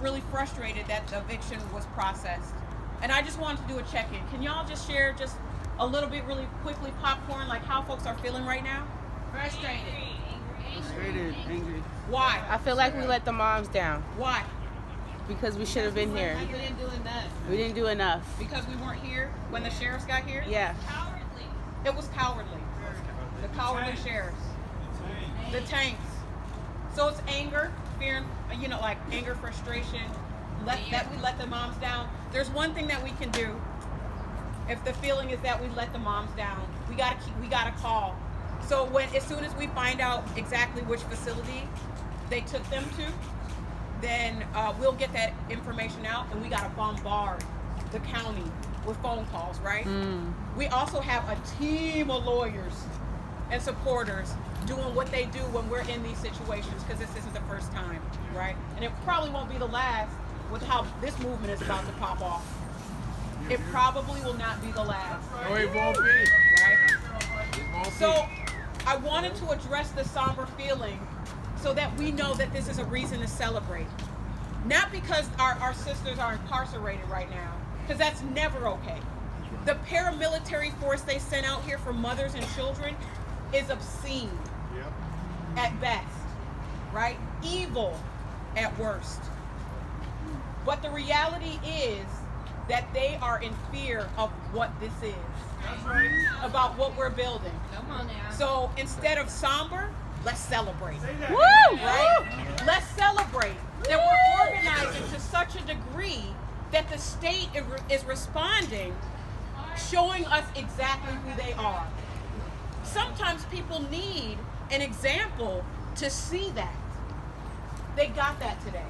really frustrated that the eviction was processed. And I just wanted to do a check-in. Can y'all just share just a little bit really quickly, popcorn, like how folks are feeling right now? Frustrated. Angry. Why? I feel like we let the moms down Why? because we should have been here. We didn't do enough. We didn't do enough. Because we weren't here when the sheriffs got here? Yeah. It was cowardly. The cowardly sheriffs. The tanks. So it's anger, fear, like anger, frustration, that we let the moms down. There's one thing that we can do. If the feeling is that we let the moms down, we gotta call. So as soon as we find out exactly which facility they took them to, then we'll get that information out, and we gotta bombard the county with phone calls, right? We also have a team of lawyers and supporters doing what they do when we're in these situations, because this isn't the first time, right? And it probably won't be the last with how this movement is about to pop off. It probably will not be the last. No, it won't be. Right? It won't So I wanted to address the somber feeling so that we know that this is a reason to celebrate. Not because our sisters are incarcerated right now, because that's never okay. The paramilitary force they sent out here for mothers and children is obscene at best, right? Evil at worst. But the reality is that they are in fear of what this is. That's right. About what we're building. Come on now. So instead of somber, let's celebrate. Say that. Woo! Right? Let's celebrate that we're organizing to such a degree that the state is responding, showing us exactly who they are. Sometimes people need an example to see that. They got that today.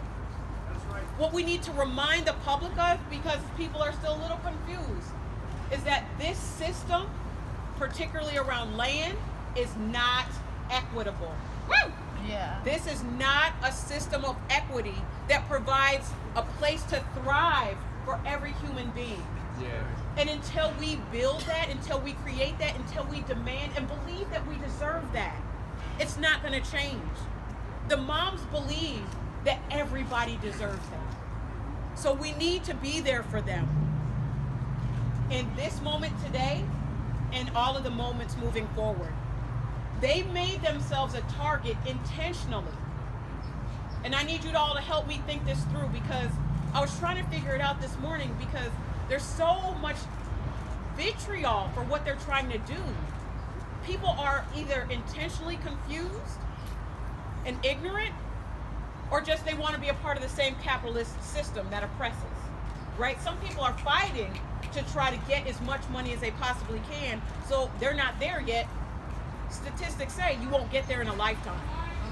That's right. What we need to remind the public of, because people are still a little confused, is that this system, particularly around land, is not equitable. Woo! Yeah. This is not a system of equity that provides a place to thrive for every human being. Yeah. And until we build that, until we create that, until we demand and believe that we deserve that, it's not going to change. The moms believe that everybody deserves that. So we need to be there for them. In this moment today, and all of the moments moving forward, they made themselves a target intentionally. And I need you all to help me think this through, because I was trying to figure it out this morning, because there's so much vitriol for what they're trying to do. People are either intentionally confused and ignorant, or just they want to be a part of the same capitalist system that oppresses, right? Some people are fighting to try to get as much money as they possibly can, so they're not there yet. Statistics say you won't get there in a lifetime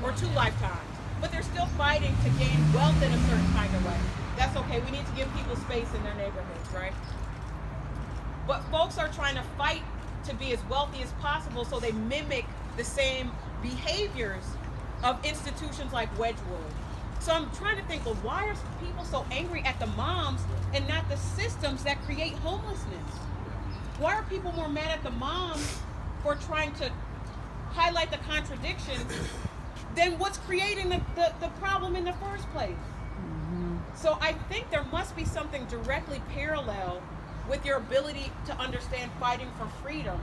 or 2 lifetimes, but they're still fighting to gain wealth in a certain kind of way. That's okay. We need to give people space in their neighborhoods, right? But folks are trying to fight to be as wealthy as possible, so they mimic the same behaviors of institutions like Wedgwood. So I'm trying to think, well, why are people so angry at the moms and not the systems that create homelessness? Why are people more mad at the moms for trying to highlight the contradictions than what's creating the problem in the first place? So I think there must be something directly parallel with your ability to understand fighting for freedom.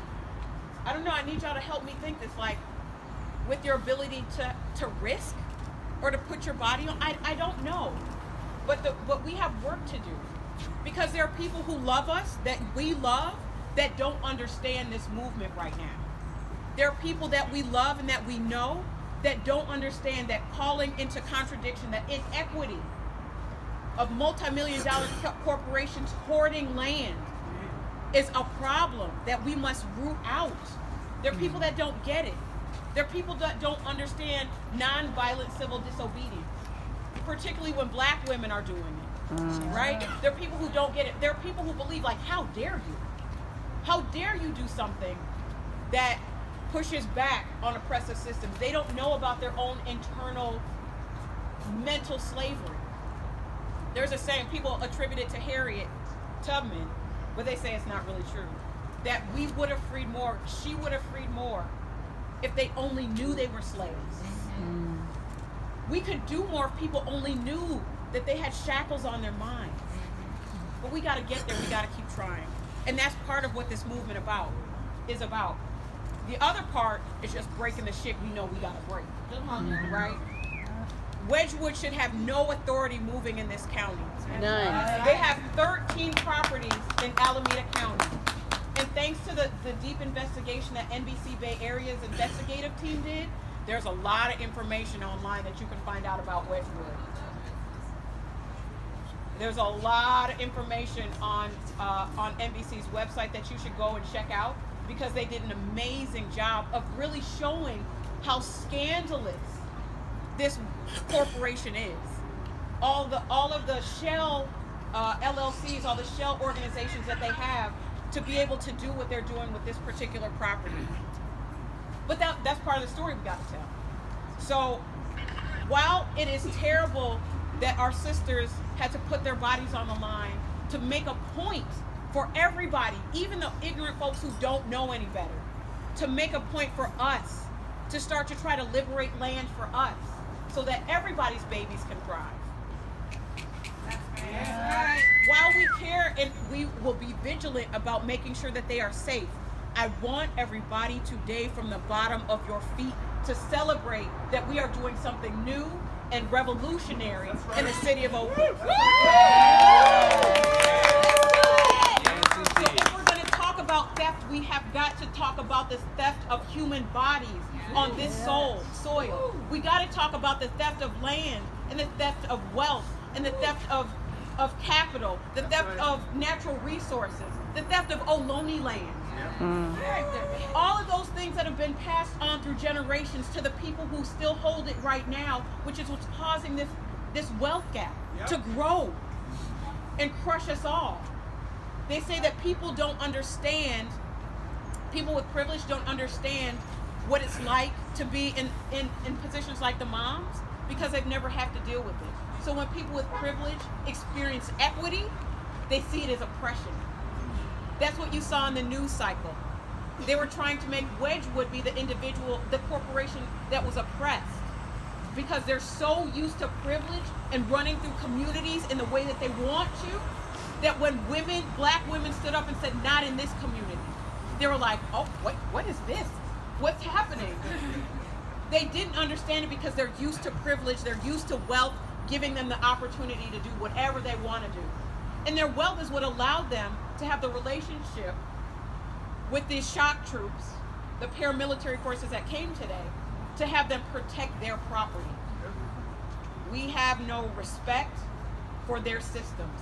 I don't know, I need y'all to help me think this, like, with your ability to risk or to put your body on. I don't know. But we have work to do. Because there are people who love us, that we love, that don't understand this movement right now. There are people that we love and that we know that don't understand that calling into contradiction, that inequity of multi-million-dollar corporations hoarding land is a problem that we must root out. There are people that don't get it. There are people that don't understand nonviolent civil disobedience, particularly when black women are doing it, right? There are people who don't get it. There are people who believe, like, how dare you? How dare you do something that pushes back on oppressive systems? They don't know about their own internal mental slavery. There's a saying, people attribute it to Harriet Tubman, but they say it's not really true. That we would have freed more, she would have freed more if they only knew they were slaves. We could do more if people only knew that they had shackles on their minds. But we got to get there. We got to keep trying. And that's part of what this movement is about. The other part is just breaking the shit we know we got to break. Right? Wedgwood should have no authority moving in this county. None. They have 13 properties in Alameda County. And thanks to the deep investigation that NBC Bay Area's investigative team did, there's a lot of information online that you can find out about Wedgwood. There's a lot of information on NBC's website that you should go and check out, because they did an amazing job of really showing how scandalous this corporation is. All of the shell LLCs, all the shell organizations that they have to be able to do what they're doing with this particular property. But that's part of the story we got to tell. So while it is terrible that our sisters had to put their bodies on the line to make a point for everybody, even the ignorant folks who don't know any better, to make a point for us to start to try to liberate land for us so that everybody's babies can thrive. While we care and we will be vigilant about making sure that they are safe, I want everybody today from the bottom of your feet to celebrate that we are doing something new and revolutionary in the city of Oakland. So if we're going to talk about theft, we have got to talk about the theft of human bodies on this soil. We got to talk about the theft of land and the theft of wealth and the theft of capital, the theft of natural resources, the theft of Ohlone land. All of those things that have been passed on through generations to the people who still hold it right now, which is what's causing this wealth gap to grow and crush us all. They say that people don't understand, people with privilege don't understand what it's like to be in positions like the moms, because they've never had to deal with it. So when people with privilege experience equity, they see it as oppression. That's what you saw in the news cycle. They were trying to make Wedgwood be the corporation that was oppressed, because they're so used to privilege and running through communities in the way that they want to, that when black women stood up and said, not in this community, they were like, oh, what is this? What's happening? They didn't understand it because they're used to privilege, they're used to wealth, giving them the opportunity to do whatever they want to do. And their wealth is what allowed them to have the relationship with these shock troops, the paramilitary forces that came today, to have them protect their property. We have no respect for their systems.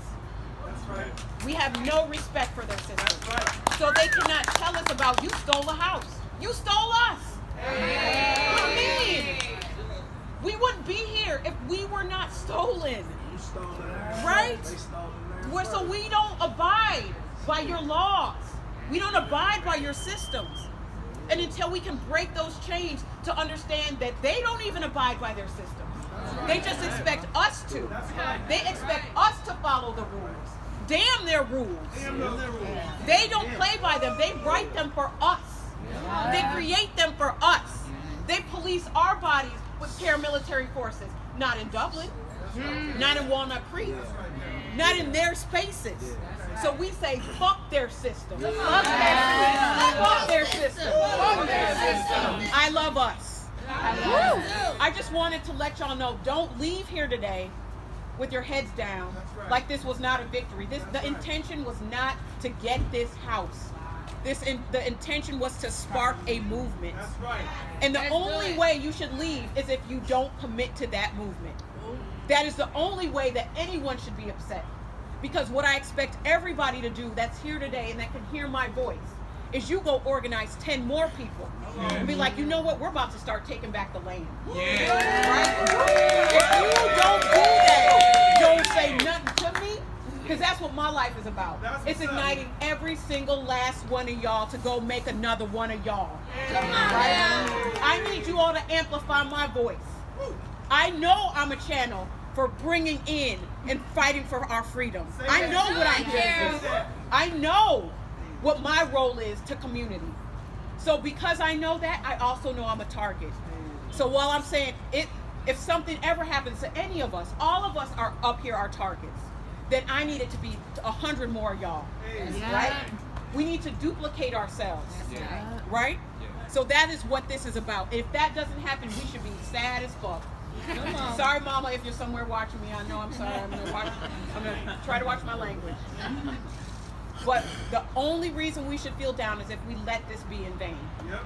That's right. We have no respect for their systems. That's right. So they cannot tell us about, you stole a house. You stole us. What do you mean? We wouldn't be here if we were not stolen. You stole it. Right? They stole it. So we don't abide by your laws. We don't abide by your systems. And until we can break those chains to understand that they don't even abide by their systems. They just expect us to. They expect us to follow the rules. Damn their rules. They don't play by them. They write them for us. They create them for us. They police our bodies with paramilitary forces. Not in Dublin. Not in Walnut Creek. Not in their spaces. So we say, fuck their system. Fuck their system. Fuck their system. I love us. I just wanted to let y'all know, don't leave here today with your heads down like this was not a victory. The intention was not to get this house. The intention was to spark a movement. That's right. And the only way you should leave is if you don't commit to that movement. That is the only way that anyone should be upset. Because what I expect everybody to do that's here today and that can hear my voice is you go organize 10 more people and be like, you know what, we're about to start taking back the land. Right? If you don't do that, don't say nothing to me, because that's what my life is about. It's igniting every single last one of y'all to go make another one of y'all. Right? I need you all to amplify my voice. I know I'm a channel for bringing in and fighting for our freedom. I know what I'm doing. I know what my role is to community. So because I know that, I also know I'm a target. So while I'm saying it, if something ever happens to any of us, all of us are up here are targets. Then I need it to be 100 more y'all. Right? We need to duplicate ourselves. Right? So that is what this is about. If that doesn't happen, we should be sad as fuck. Sorry, Mama, if you're somewhere watching me. I know I'm sorry. I'm gonna try to watch my language. But the only reason we should feel down is if we let this be in vain. Yep.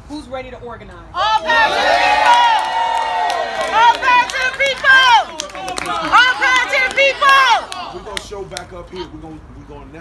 Who's ready to organize? All power to the people! All power to the people! All power to the people! We're gonna show back up here. We're gonna now.